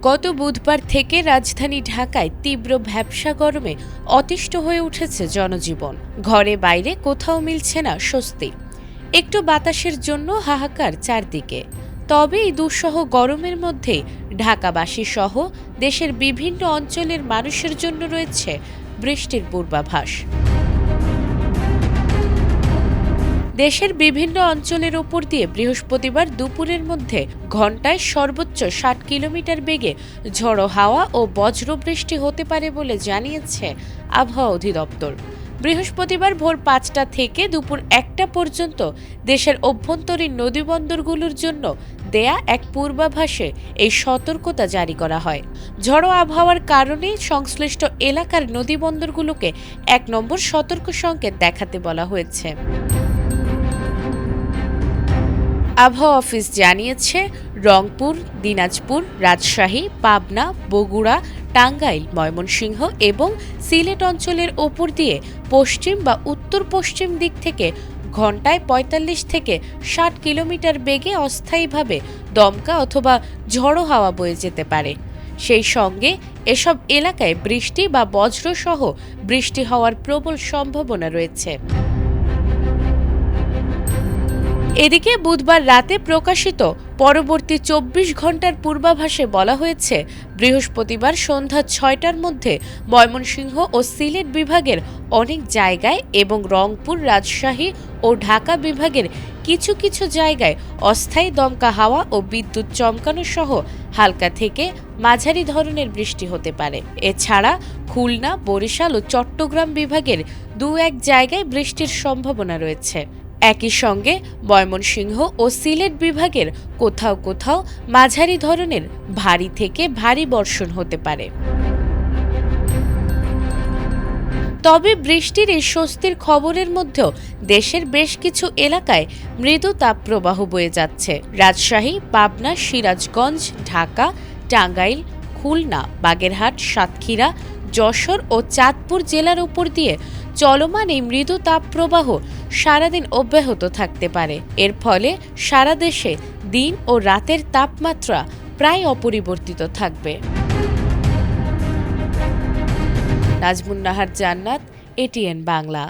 গত বুধবার থেকে রাজধানী ঢাকায় তীব্র ভ্যাপসা গরমে অতিষ্ঠ হয়ে উঠেছে জনজীবন। ঘরে বাইরে কোথাও মিলছে না স্বস্তি। একটু বাতাসের জন্য হাহাকার চারদিকে। তবে এই দুঃসহ গরমের মধ্যে ঢাকাবাসী সহ দেশের বিভিন্ন অঞ্চলের মানুষের জন্য রয়েছে বৃষ্টির পূর্বাভাস। দেশের বিভিন্ন অঞ্চলের ওপর দিয়ে বৃহস্পতিবার দুপুরের মধ্যে ঘণ্টায় সর্বোচ্চ ৬০ কিলোমিটার বেগে ঝড়ো হাওয়া ও বজ্রবৃষ্টি হতে পারে বলে জানিয়েছে আবহাওয়া অধিদপ্তর। বৃহস্পতিবার ভোর ৫টা থেকে দুপুর ১টা পর্যন্ত দেশের অভ্যন্তরীণ নদীবন্দরগুলোর জন্য দেয়া এক পূর্বাভাসে এই সতর্কতা জারি করা হয়। ঝড়ো আবহাওয়ার কারণে সংশ্লিষ্ট এলাকার নদীবন্দরগুলোকে ১ নম্বর সতর্ক সংকেত দেখাতে বলা হয়েছে। আবহাওয়া অফিস জানিয়েছে, রংপুর, দিনাজপুর, রাজশাহী, পাবনা, বগুড়া, টাঙ্গাইল, ময়মনসিংহ এবং সিলেট অঞ্চলের ওপর দিয়ে পশ্চিম বা উত্তর পশ্চিম দিক থেকে ঘণ্টায় ৪৫ থেকে ৬০ কিলোমিটার বেগে অস্থায়ীভাবে দমকা অথবা ঝড়ো হাওয়া বয়ে যেতে পারে। সেই সঙ্গে এসব এলাকায় বৃষ্টি বা বজ্রসহ বৃষ্টি হওয়ার প্রবল সম্ভাবনা রয়েছে। এদিকে বুধবার রাতে প্রকাশিত পরবর্তী ২৪ ঘণ্টার পূর্বাভাসে বলা হয়েছে, বৃহস্পতিবার সন্ধ্যা ৬টার মধ্যে ময়মনসিংহ ও সিলেট বিভাগের অনেক জায়গায় এবং রংপুর, রাজশাহী ও ঢাকা বিভাগের কিছু কিছু জায়গায় অস্থায়ী দমকা হাওয়া ও বিদ্যুৎ চমকানো সহ হালকা থেকে মাঝারি ধরনের বৃষ্টি হতে পারে। এছাড়া খুলনা, বরিশাল ও চট্টগ্রাম বিভাগের ২-১ জায়গায় বৃষ্টির সম্ভাবনা রয়েছে। একই সঙ্গে ময়মনসিংহ ও সিলেট বিভাগের কোথাও কোথাও মাঝারি ধরনের ভারী থেকে ভারী বর্ষণ হতে পারে। তবে বৃষ্টির এই স্বস্তির খবরের মধ্যেও দেশের বেশ কিছু এলাকায় মৃদু তাপপ্রবাহ বয়ে যাচ্ছে। রাজশাহী, পাবনা, সিরাজগঞ্জ, ঢাকা, টাঙ্গাইল, খুলনা, বাগেরহাট, সাতক্ষীরা, যশোর ও চাঁদপুর জেলার উপর দিয়ে চলমান এই মৃদু তাপপ্রবাহ সারাদিন অব্যাহত থাকতে পারে। এর ফলে সারা দেশে দিন ও রাতের তাপমাত্রা প্রায় অপরিবর্তিত থাকবে। নাজমুন নাহার জান্নাত, এটিএন বাংলা।